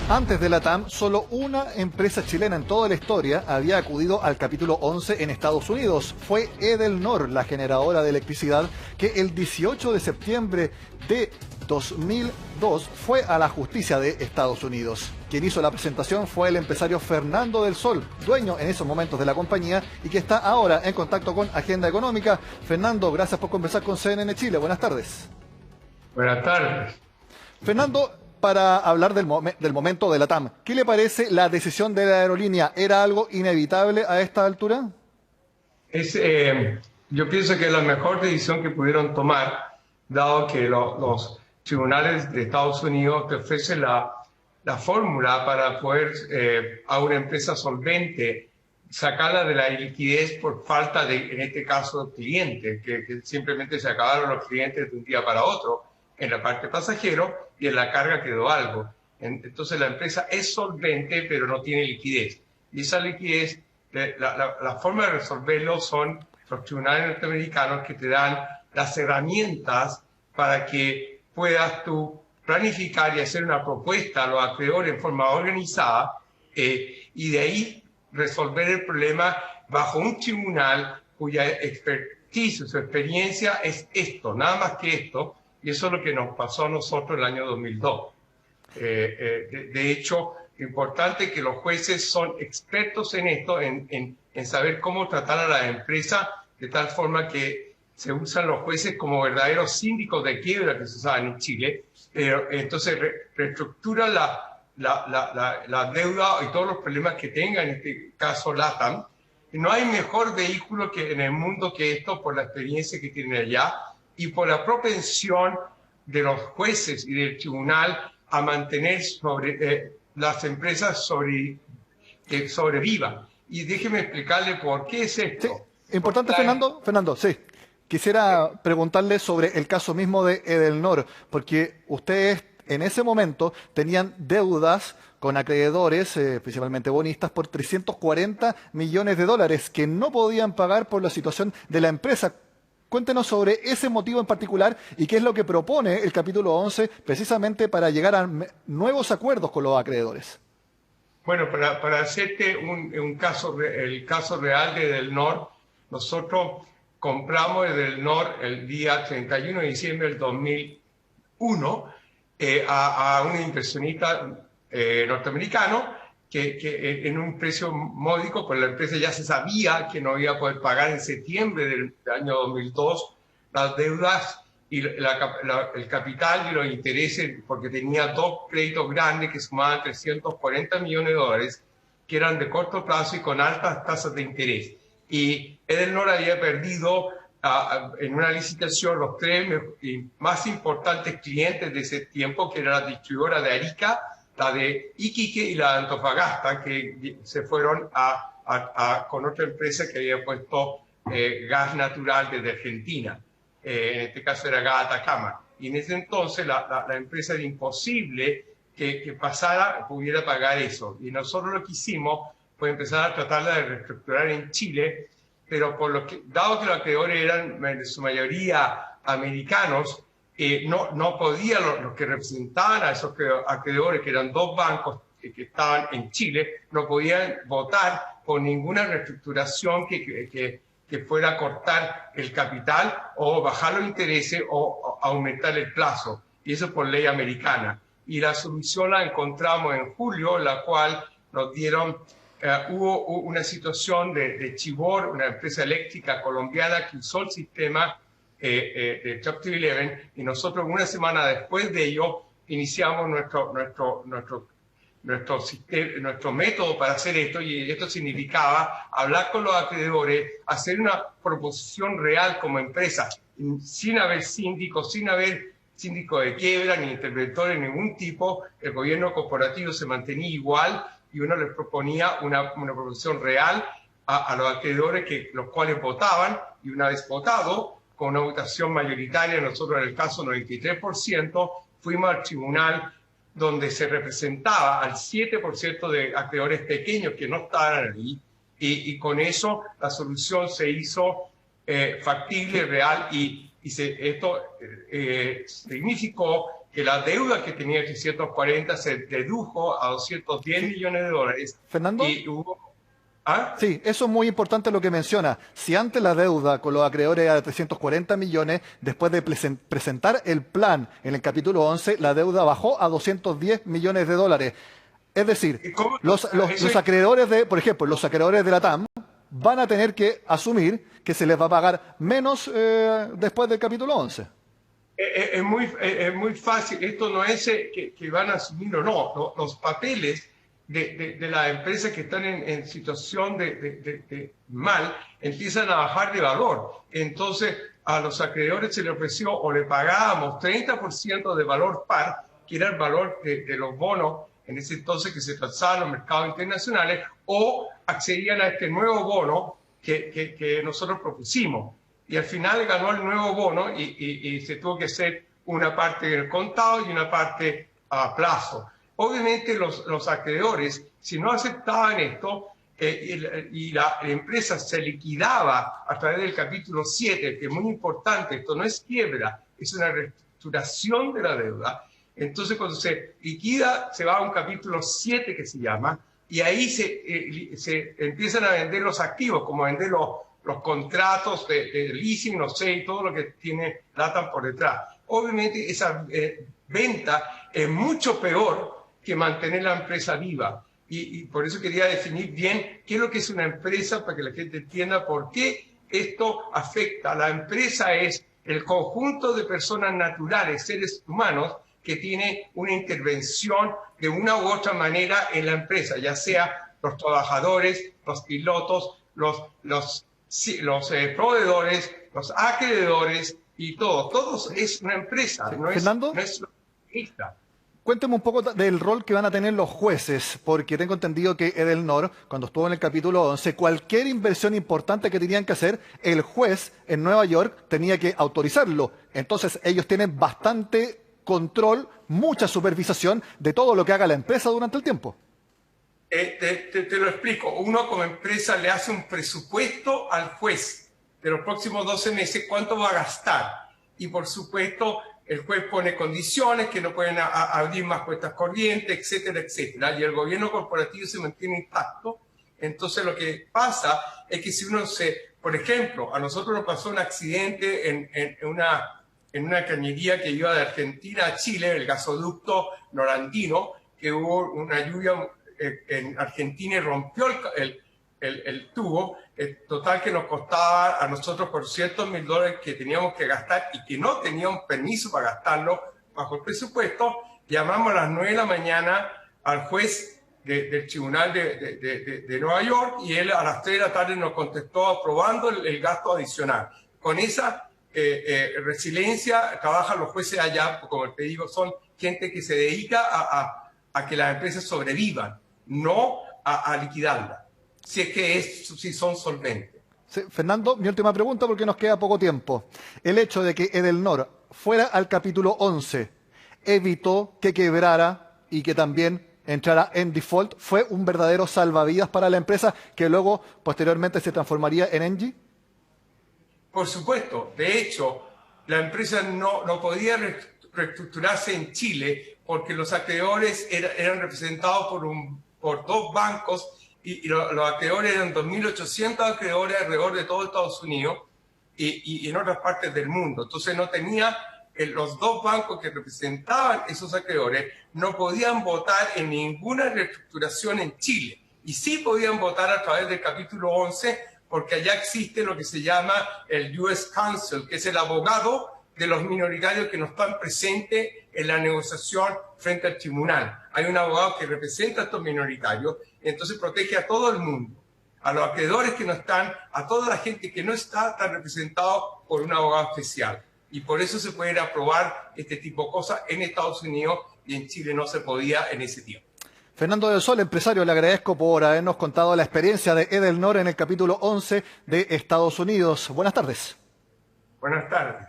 Antes de la TAM, solo una empresa chilena en toda la historia había acudido al capítulo 11 en Estados Unidos. Fue Edelnor, la generadora de electricidad, que el 18 de septiembre de 2002 fue a la justicia de Estados Unidos. Quien hizo la presentación fue el empresario Fernando del Sol, dueño en esos momentos de la compañía y que está ahora en contacto con Agenda Económica. Fernando, gracias por conversar con CNN Chile. Buenas tardes. Buenas tardes. Fernando, para hablar del momento de la TAM, ¿qué le parece la decisión de la aerolínea? ¿Era algo inevitable a esta altura? Yo pienso que es la mejor decisión que pudieron tomar, dado que los tribunales de Estados Unidos te ofrecen la fórmula para poder a una empresa solvente sacarla de la liquidez por falta de, en este caso, clientes, que simplemente se acabaron los clientes de un día para otro en la parte pasajero y en la carga quedó algo. Entonces la empresa es solvente pero no tiene liquidez. Y esa liquidez, la forma de resolverlo son los tribunales norteamericanos que te dan las herramientas para que puedas tú planificar y hacer una propuesta a los acreedores en forma organizada y de ahí resolver el problema bajo un tribunal cuya expertise, su experiencia es esto, nada más que esto. Y eso es lo que nos pasó a nosotros en el año 2002. De hecho, lo importante es que los jueces son expertos en esto, en saber cómo tratar a la empresa, de tal forma que se usan los jueces como verdaderos síndicos de quiebra que se usaban en Chile. Entonces, reestructura la deuda y todos los problemas que tenga, en este caso LATAM. Y no hay mejor vehículo que en el mundo que esto, por la experiencia que tienen allá y por la propensión de los jueces y del tribunal a mantener las empresas que sobrevivan. Y déjeme explicarle por qué es esto. Sí, importante, Fernando, sí. Quisiera preguntarle sobre el caso mismo de Edelnor, porque ustedes en ese momento tenían deudas con acreedores, principalmente bonistas, por 340 millones de dólares que no podían pagar por la situación de la empresa. Cuéntenos sobre ese motivo en particular y qué es lo que propone el capítulo 11 precisamente para llegar a nuevos acuerdos con los acreedores. Bueno, para hacerte el caso real de Edelnor, nosotros compramos Edelnor el día 31 de diciembre del 2001 a un inversionista norteamericano que en un precio módico, pues la empresa ya se sabía que no iba a poder pagar en septiembre del año 2002 las deudas y el capital y los intereses, porque tenía dos créditos grandes que sumaban 340 millones de dólares, que eran de corto plazo y con altas tasas de interés. Y Edelnor había perdido en una licitación los tres más importantes clientes de ese tiempo, que era la distribuidora de Arica, la de Iquique y la de Antofagasta, que se fueron con otra empresa que había puesto gas natural desde Argentina. En este caso era Gas Atacama. Y en ese entonces la empresa era imposible que pudiera pagar eso. Y nosotros lo que hicimos fue empezar a tratarla de reestructurar en Chile, pero dado que los acreedores eran en su mayoría americanos, no podían los que representaban a esos acreedores, que eran dos bancos que estaban en Chile, no podían votar por ninguna reestructuración que fuera a cortar el capital o bajar los intereses o aumentar el plazo. Y eso por ley americana. Y la solución la encontramos en julio, la cual nos dieron, hubo una situación de Chivor, una empresa eléctrica colombiana que usó el sistema de Chapter 11, y nosotros una semana después de ello iniciamos nuestro método para hacer esto, y esto significaba hablar con los acreedores, hacer una proposición real como empresa, sin haber síndicos, sin haber síndico de quiebra ni interventores de ningún tipo. El gobierno corporativo se mantenía igual y uno les proponía una proposición real a los acreedores, los cuales votaban, y una vez votado, con una votación mayoritaria, nosotros en el caso 93%, fuimos al tribunal donde se representaba al 7% de acreedores pequeños que no estaban ahí, y con eso la solución se hizo factible, real, y esto significó que la deuda que tenía 340 se redujo a 210 millones de dólares. Fernando. Y hubo... ¿Ah? Sí, eso es muy importante lo que menciona. Si antes la deuda con los acreedores era de 340 millones, después de presentar el plan en el capítulo 11, la deuda bajó a 210 millones de dólares. Es decir, los acreedores de, por ejemplo, los acreedores de la TAM van a tener que asumir que se les va a pagar menos después del capítulo 11. Es muy fácil. Esto no es que van a asumir o no. Los papeles de las empresas que están en situación de mal empiezan a bajar de valor. Entonces, a los acreedores se les ofreció o le pagábamos 30% de valor par, que era el valor de los bonos en ese entonces que se transaban en los mercados internacionales, o accedían a este nuevo bono que nosotros propusimos. Y al final ganó el nuevo bono y se tuvo que hacer una parte en el contado y una parte a plazo. Obviamente los acreedores, si no aceptaban esto, y la empresa se liquidaba a través del capítulo 7, que es muy importante, esto no es quiebra, es una reestructuración de la deuda. Entonces cuando se liquida se va a un capítulo 7 que se llama, y ahí se empiezan a vender los activos, como vender los contratos de leasing, no sé, y todo lo que tiene LATAM por detrás. Obviamente esa venta es mucho peor que mantener la empresa viva. Y por eso quería definir bien qué es lo que es una empresa, para que la gente entienda por qué esto afecta. La empresa es el conjunto de personas naturales, seres humanos, que tiene una intervención de una u otra manera en la empresa, ya sea los trabajadores, los pilotos, los proveedores, los acreedores y todo. Todos es una empresa, Sí. no Fernando, es lista. cuénteme un poco del rol que van a tener los jueces, porque tengo entendido que Edelnor, cuando estuvo en el capítulo 11, cualquier inversión importante que tenían que hacer, el juez en Nueva York tenía que autorizarlo. Entonces ellos tienen bastante control, mucha supervisación de todo lo que haga la empresa durante el tiempo. Te lo explico. Uno como empresa le hace un presupuesto al juez de los próximos 12 meses, cuánto va a gastar. Y por supuesto, el juez pone condiciones que no pueden abrir más cuentas corrientes, etcétera, etcétera. Y el gobierno corporativo se mantiene intacto. Entonces lo que pasa es que si uno por ejemplo, a nosotros nos pasó un accidente en una cañería que iba de Argentina a Chile, el gasoducto norandino, que hubo una lluvia en Argentina y rompió el tubo, total que nos costaba a nosotros por $400,000 que teníamos que gastar y que no teníamos permiso para gastarlo bajo el presupuesto. Llamamos a las 9 de la mañana al juez del tribunal de Nueva York y él a las 3 de la tarde nos contestó aprobando el gasto adicional. Con esa resiliencia trabajan los jueces allá, como te digo, son gente que se dedica a que las empresas sobrevivan, no a liquidarlas, si es que si son solventes. Sí, Fernando, mi última pregunta porque nos queda poco tiempo. El hecho de que Edelnor fuera al capítulo 11 evitó que quebrara y que también entrara en default. ¿Fue un verdadero salvavidas para la empresa que luego, posteriormente, se transformaría en Engie? Por supuesto. De hecho, la empresa no podía reestructurarse en Chile porque los acreedores eran representados por dos bancos y los acreedores eran 2.800 acreedores alrededor de todo Estados Unidos y en otras partes del mundo. Entonces no tenía, los dos bancos que representaban esos acreedores no podían votar en ninguna reestructuración en Chile. Y sí podían votar a través del capítulo 11 porque allá existe lo que se llama el U.S. Counsel, que es el abogado de los minoritarios que no están presentes en la negociación frente al tribunal. Hay un abogado que representa a estos minoritarios, entonces protege a todo el mundo, a los acreedores que no están, a toda la gente que no está tan representado por un abogado especial. Y por eso se pueden aprobar este tipo de cosas en Estados Unidos y en Chile no se podía en ese tiempo. Fernando del Sol, empresario, le agradezco por habernos contado la experiencia de Edelnor en el capítulo 11 de Estados Unidos. Buenas tardes. Buenas tardes.